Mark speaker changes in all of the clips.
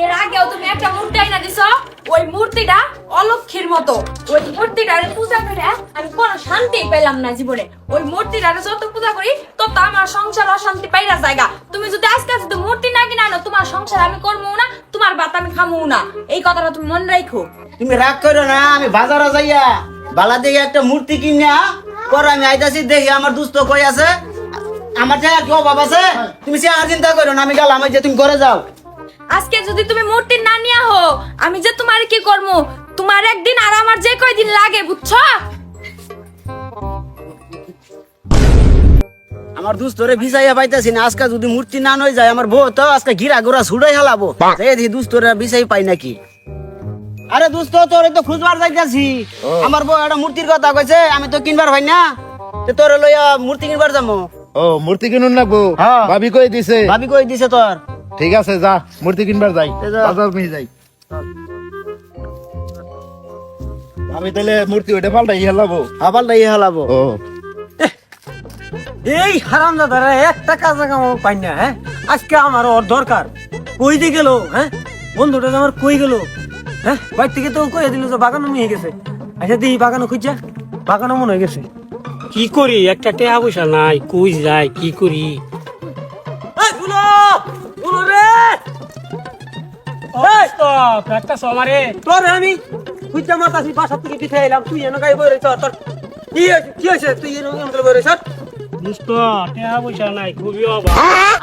Speaker 1: এর আগেও তুমি একটা মূর্তি আইনা দিছো, ওই মূর্তিটা অলক্ষীর মতো। ওই মূর্তিটারে পূজা করে আমি কোনো শান্তি পেলাম না জীবনে। ওই মূর্তিটারে যত পূজা করি তত আমার সংসার অশান্তি পাইরা জায়গা। তুমি যদি আজকে যদি মূর্তি না কিনা আনো, তোমার সংসার আমি করবো না, তোমার ভাত আমি খামু না। এই কথাটা তুমি মনে রাখো।
Speaker 2: তুমি রাগ করো না, আমি বাজারে যাইয়া বালা দিয়ে একটা মূর্তি কিনা পরে আমি আইতাছি, দেখি আমার দুস্থ কই আছে, আমার যে আর কি অভাব আছে। তুমি সে আর চিন্তা করো না, আমি গেলাম, যে তুমি করে যাও।
Speaker 1: আজকে যদি তুমি মূর্তি না নিয়া হো, আমি যে তোমার কি করবো, তোমার একদিন আর আমার যে কয়দিন লাগে, বুঝছো?
Speaker 2: আমার দুস্থরে ভিসাইয়া পাইতাছি না, আজকে যদি মূর্তি না নই যায় আমার বউ তো আজকে ঘিরা ঘোরা ছুড়াই হেলাবো। এই দুস্থরে ভিসাই পাই নাকি? আরে দুস্থ, তোরে তো খুঁজবার যাইতাছি। আমার বউ একটা মূর্তির কথা কইছে, আমি তো কিনবার ভাই না, তোরে লইয়া মূর্তি কিনবার যাবো।
Speaker 3: ও মূর্তি কিনুন না বউ?
Speaker 2: হ্যাঁ।
Speaker 3: ভাবি কই দিছে?
Speaker 2: ভাবি কই দিছে তোর?
Speaker 3: ঠিক আছে, যা মূর্তি কিনবার যাই,
Speaker 2: যা।
Speaker 3: বাজার নিয়ে যাই। আমি তাহলে মূর্তি ওইটা পাল্টাই হেলাবো।
Speaker 2: আবালটা ইয়ে হেলাবো।
Speaker 3: ও
Speaker 4: এই হারাম দাদারা একটা কাজ কাম পাই না। হ্যাঁ, আজকে আমার ওর দরকার। কই দিয়ে গেল? হ্যাঁ, বন্ধুটা যে আমার কই গেল? হ্যাঁ, বাড়ি থেকে তো কই দিল যে বাগানো নিয়ে গেছে। আচ্ছা দিই বাগানো খুঁজা, বাগানো মনে হয়ে গেছে।
Speaker 5: কি করি, একটা টাকা পয়সা নাই, কই যাই কি করি?
Speaker 4: এই বুলো, বুলো রে! এই,
Speaker 5: একটা সমারে
Speaker 4: তোর আমি খুঁজা মাতাছি, বাসা থেকে পিঠে এলাম, তুই এনে গাই বই তোর কি হয়েছে? তুই এনে বই রে?
Speaker 5: দোস্ত টাকা পয়সা নাই, খুবই অভাব।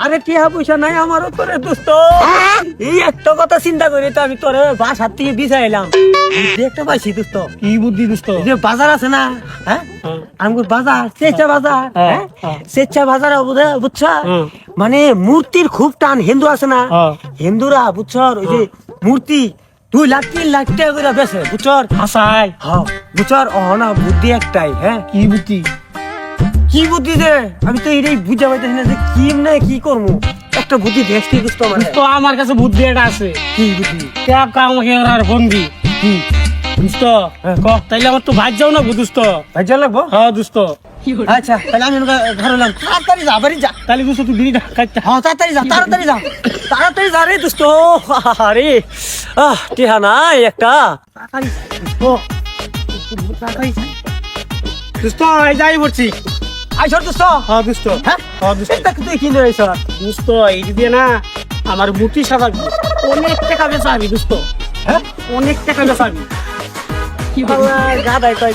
Speaker 4: আরে টিয়া পয়সা নাই আমারও তোরে দোস্ত। এই একটা কথা চিন্তা করি তো আমি তোরে বাসার থেকে বিছাই এলাম, বুদ্ধি একটা পাইছি দোস্ত।
Speaker 5: কি বুদ্ধি দোস্ত?
Speaker 4: এই যে বাজার আছে না, হ্যাঁ,
Speaker 5: হ্যাঁ।
Speaker 4: আমগুর বাজার, স্বেচ্ছা বাজার,
Speaker 5: হ্যাঁ,
Speaker 4: হ্যাঁ,
Speaker 5: হ্যাঁ।
Speaker 4: স্বেচ্ছা বাজার বুঝছা?
Speaker 5: হ্যাঁ।
Speaker 4: মানে মূর্তির খুব টান, হিন্দু আছে না,
Speaker 5: হ্যাঁ।
Speaker 4: হিন্দুরা বুঝছর, ওই যে মূর্তি 2 লাখ 3 লাখ টাকা করে বেছে, বুঝছর?
Speaker 5: হাসাই
Speaker 4: হ্যাঁ বুঝছর, না বুদ্ধি একটাই। হ্যাঁ,
Speaker 5: কি বুদ্ধি?
Speaker 4: কি বুদ্ধি দে? আমি তো এটাই বুঝা পাইতেছি না যে কি না কি করবো। একটা বুদ্ধি দেখতে দোস্ত মানে।
Speaker 5: তো আমার কাছে বুদ্ধি এটা আছে।
Speaker 4: কি বুদ্ধি?
Speaker 5: টাকা কাম আর বন্দি
Speaker 4: কি
Speaker 5: দোস্ত, ক তাইলে আমার তো ভাই যাও না দোস্ত।
Speaker 4: ভাইজা লাগবো?
Speaker 5: হ্যাঁ দোস্ত।
Speaker 4: আচ্ছা তাহলে আমি ঘর এলাম, তাড়াতাড়ি যা, বাড়ি যা।
Speaker 5: তাহলে দোস্ত তুই বিড়িটা খাইতে।
Speaker 4: হ্যাঁ তাড়াতাড়ি যা, তাড়াতাড়ি যা, তাড়াতাড়ি যা রে দোস্ত। আরে টিহা নাই একটা, তাড়াতাড়ি
Speaker 5: দোস্ত এই যাই পড়ছি।
Speaker 4: আইসর দোস্ত।
Speaker 5: হ্যাঁ দোস্ত।
Speaker 4: হ্যাঁ
Speaker 5: হ্যাঁ দোস্ত।
Speaker 4: এটা তুই কিনে আইসর?
Speaker 5: দোস্ত এই দিয়ে না আমার মূর্তি সাজাবি, অনেক টাকা বেচাবি দোস্ত।
Speaker 4: হ্যাঁ,
Speaker 5: অনেক টাকা বেচাবি।
Speaker 4: গাদাই কয়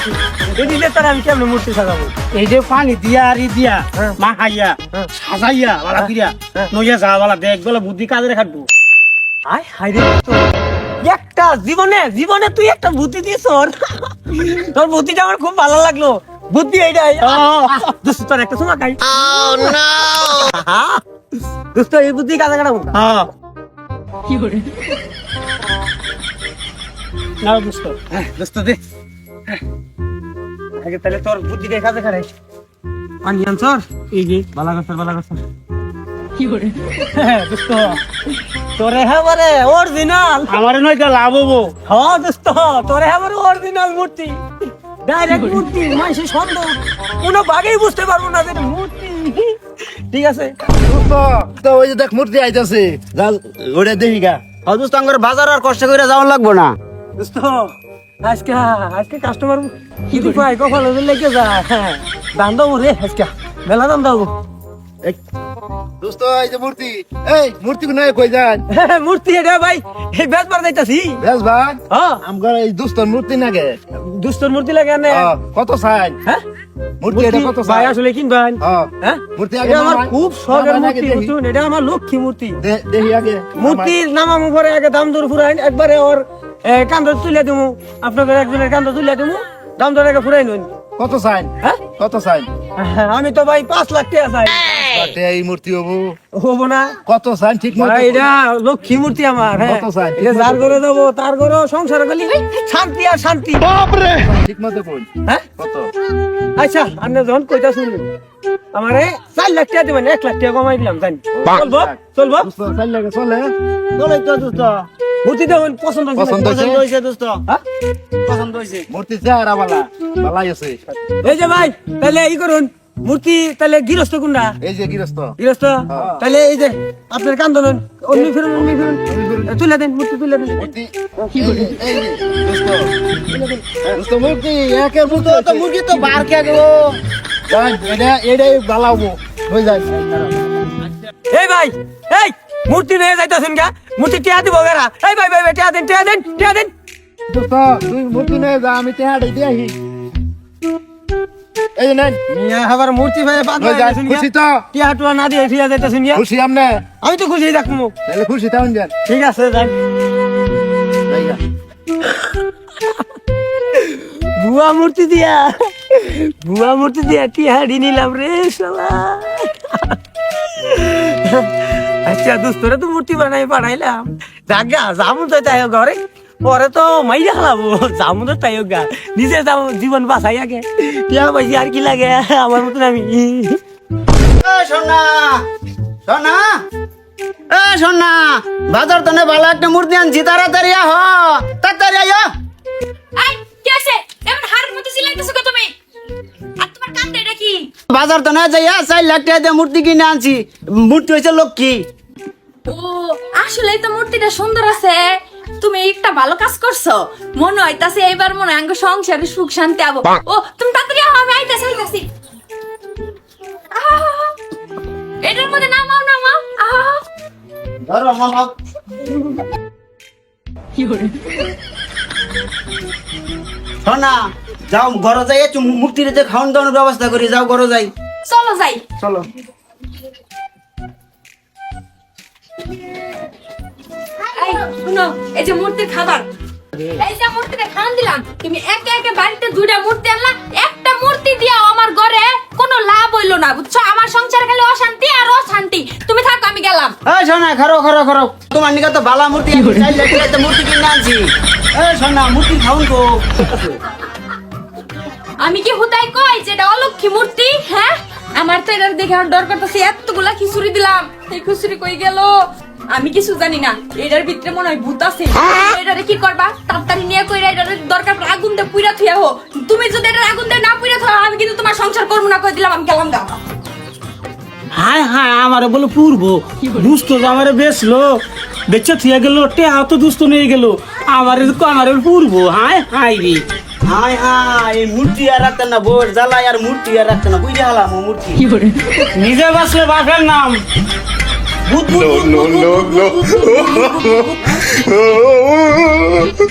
Speaker 4: কি দিলে তার আমি কেমন মূর্তি সাজাবো?
Speaker 5: এই যে পানি দিয়া আর ই দিয়া
Speaker 4: হ্যাঁ।
Speaker 5: মাখাইয়া
Speaker 4: হ্যাঁ।
Speaker 5: সাজাইয়া বালা করিয়া
Speaker 4: হ্যাঁ।
Speaker 5: নইয়া যা বালা দেখ বলে বুদ্ধি কাজে খাটবো।
Speaker 4: আয় হাই রে দোস্ত, একটা জীবনে তুই একটা বুদ্ধি দিস। তোর বুদ্ধিটা আমার খুব ভালো লাগলো। বুদ্ধি এইটাই দোস্ত, তোর একটা সময় খাই। দোস্ত এই বুদ্ধি কাজে কাটাবো।
Speaker 5: হ্যাঁ না দোস্ত।
Speaker 4: দোস্ত দে আগে তাহলে তোর বুদ্ধি দিয়ে কাজে খাটাই। পানি আনছর?
Speaker 5: এই যে
Speaker 4: বালা করছর, বালা করছর।
Speaker 5: দোস্ত
Speaker 4: তোরে হ্যাঁ অরিজিনাল।
Speaker 5: আমার নয়টা লাভ হবো।
Speaker 4: হ্যাঁ দোস্ত, তোরে হ্যাঁ অরিজিনাল মূর্তি, ডাইরেক্ট মূর্তি, মানুষের সন্দেহ কোনো বাগেই বুঝতে পারবো না যে এটা মূর্তি। ঠিক আছে
Speaker 3: দোস্ত, তো ওই যে দেখ মূর্তি আইতাছে, যা ওটা দেখি গা।
Speaker 2: হ্যাঁ দোস্ত, আমার বাজার আর কষ্ট করে যাওয়ার লাগবো না।
Speaker 4: দোস্ত, আজকে কাস্টমার কি পাই কখন লেগে যায়। হ্যাঁ, দাম দাও রে, আজকে মেলা দাম দাও।
Speaker 3: এই, দোস্ত এই যে মূর্তি, এই মূর্তি নয় কই যান?
Speaker 4: মূর্তি এটা ভাই এই বেচবার যাইতাছি।
Speaker 3: বেশ ভাই,
Speaker 4: হ্যাঁ,
Speaker 3: আমগার এই দোস্তর মূর্তি নাগে।
Speaker 4: দুস্তর মূর্তি লাগে না?
Speaker 3: কত চাই?
Speaker 4: হ্যাঁ,
Speaker 3: মূর্তি এটা কত
Speaker 4: ভাই
Speaker 3: চাই?
Speaker 4: আসলে কিনবেন? হ্যাঁ,
Speaker 3: মূর্তি আগে
Speaker 4: এটা আমার
Speaker 3: নামাই।
Speaker 4: খুব শখের
Speaker 3: নামাই
Speaker 4: মূর্তি,
Speaker 3: আগে দেখি।
Speaker 4: বুঝছেন? এটা আমার লক্ষ্মী মূর্তি।
Speaker 3: দেখি আগে
Speaker 4: মূর্তির নামানোর পরে আগে দাম দর ফুরাইন, একবারে ওর কান্দ তুলে দেবো, আপনাদের একজনের কান্দ তুলে দেবো, দাম দর আগে ফুরাই নিন।
Speaker 3: কত চাই?
Speaker 4: হ্যাঁ,
Speaker 3: কত চাই?
Speaker 4: আমি তো ভাই 5 লাখ টাকা চাই।
Speaker 3: এই মূর্তি হবো
Speaker 4: হবো না
Speaker 3: কত চাই ঠিক মতো?
Speaker 4: ভাই, এটা লক্ষ্মী মূর্তি আমার। হ্যাঁ,
Speaker 3: কত চাই?
Speaker 4: এটা যার করে দেবো তার করে সংসার গলি শান্তি আর শান্তি।
Speaker 3: ঠিক মতো কই।
Speaker 4: হ্যাঁ,
Speaker 3: কত?
Speaker 4: আচ্ছা আপনি যখন কইতা শুনলেন আমারে 4 লাখ টাকা দেবেন, 1 লাখ টাকা কমাই দিলাম, জানি চলবো? চলবো?
Speaker 3: দোস্ত চাই লাগে চলে।
Speaker 2: চলে তো দোস্ত,
Speaker 4: মূর্তি দেবেন পছন্দ হয়েছে
Speaker 3: পছন্দ
Speaker 4: নাকি?
Speaker 2: পছন্দ হয়েছে দোস্ত,
Speaker 4: হ্যাঁ?
Speaker 2: পছন্দ হয়েছে।
Speaker 3: মূর্তি চেহারা বালা বালাই আছে।
Speaker 4: এই যে ভাই তাহলে ই করুন, মূর্তি তাহলে গৃহস্থ কোনটা?
Speaker 3: এই যে গৃহস্থ।
Speaker 4: গৃহস্থ তাহলে এই যে আপনার কান ধরুন, অমনি ফিরুন, অমনি ফিরুন, তুলে দেন, মূর্তি তুলে দেন।
Speaker 3: মূর্তি এই যে দোস্ত। দোস্ত মূর্তি একের মূর্তি
Speaker 2: তো মুরগি তো বার কে গো।
Speaker 3: এটাই বালাবো হয়ে যায়।
Speaker 4: এই ভাই, এই মূর্তি নিয়ে যাইতেছেন গা, মূর্তি টিয়া দিব বেড়া। এই ভাই ভাই ভাই, টিয়া দেন, টিয়া দেন, টিয়া দেন।
Speaker 3: দোস্ত তুই মূর্তি নিয়ে যা, আমি টেহাটা দিয়ে আসি। এই যে নেন।
Speaker 4: মিয়া আবার মূর্তি ভাই পাগল
Speaker 3: হয়ে যায়।
Speaker 4: হইছেন
Speaker 3: খুশি
Speaker 4: গা।
Speaker 3: তো?
Speaker 4: টিয়া টুয়া না দিয়ে ফিরে যাইতেছেন গা।
Speaker 3: খুশি আমনে?
Speaker 4: আমি তো খুশি থাকবো।
Speaker 3: তাহলে খুশি তাহলে যান।
Speaker 4: ঠিক আছে যাই।
Speaker 3: জায়গা।
Speaker 4: ভুয়া মূর্তি দিয়া, ভুয়া মূর্তি দিয়া টিহাড়ি নিলাম রে শালা। আচ্ছা দোস্তরা তো মূর্তি বানাই পাঠাইলাম, জাগা যাবো তো তাই ঘরে, পরে তো মাইরা হালাবো, যাবো তো তাই গা, নিজে যাবো, জীবন বাঁচাই আগে, টিয়া পাইছি আর কি লাগে আমার মতন আমি।
Speaker 2: সোনা সোনা সোনা, বাজার তো ভালো একটা মূর্তি আনছি, তাড়াতাড়ি আহ, তাড়াতাড়ি আয়।
Speaker 1: এই কি আছে এমন হাড়ের মতো চিল্লাইতেছো গো তুমি? আর তোমার কান্দে এটা কি?
Speaker 2: বাজার তো না যাইয়া 4 লাখ টাকা দিয়ে মূর্তি কিনে আনছি। মূর্তি হয়েছে লক্ষ্মী।
Speaker 1: ও আসলেই তো মূর্তিটা সুন্দর আছে। তুমি একটা ভালো কাজ করছো, মনে হইতাছে এবার মনে হয় আঙ্গ সংসারে সুখ শান্তি আবো। ও তুমি তাড়াতাড়ি আও, আমি আইতাছি আইতাছি। আহা, এটার মধ্যে নামাও নামাও। আহা
Speaker 2: ধরো মামা। সোনা যাও ঘরে যাই, একটু মূর্তির যে খাওয়ান দাওয়ানোর ব্যবস্থা করি, যাও ঘরে যাই।
Speaker 1: চলো যাই।
Speaker 2: চলো।
Speaker 1: এই শুনো, এই যে মূর্তির খাবার, এই যে মূর্তিটা খান দিলাম, তুমি একে একে বাড়িতে 2টা মূর্তি আনলা, একটা মূর্তি দিয়া আমার ঘরে কোনো লাভ হইলো না, বুঝছো? আমার সংসারে খালি অশান্তি আর অশান্তি। তুমি থাকো, আমি গেলাম।
Speaker 2: এই সোনা খারো খারো খারো, তোমার নিকা তো ভালো মূর্তি আছে, 4 লাখ টাকা দিয়ে মূর্তি কিনে আনছি। এই সোনা মূর্তি খাওন তো।
Speaker 1: আমি কি হুদাই কই যে এটা অলক্ষী মূর্তি? হ্যাঁ, আমার তো এটার দেখে আর ডর করতেছে। এতগুলা খিচুড়ি দিলাম, এই খিচুড়ি কই গেল? আমি কিছু জানি না, এটার ভিতরে মনে হয় ভূত আছে। এটারে কি করবা? তাড়াতাড়ি নিয়ে কইরা এটার দরকার পড়ে আগুন দিয়ে পুইরা থুয়া হো। তুমি যদি এটার আগুন দিয়ে না পুইরা থুয়া, আমি কিন্তু তোমার সংসার করবো না, কই দিলাম। আমি গেলাম গা।
Speaker 5: হায় হায়, আমারে বলে পূর্ব দুষ্ট আমারে বেচলো, বেচে থিয়া গেল, টেহা তো দুষ্ট নিয়ে গেল, আমারে পূর্ব। হায় হায় রে,
Speaker 2: হায় হায়, এই মূর্তি আর রাখতেন না, বোর জ্বালায় আর মূর্তি আর রাখতেন না, বুঝে হালাম ও মূর্তি।
Speaker 5: নিজে বাঁচলে বাপের নাম।
Speaker 2: ভূত, ভূত, ভূত, ভূত, ভূত, ভূত, ভূত, ভূত, ভূত, ভূত।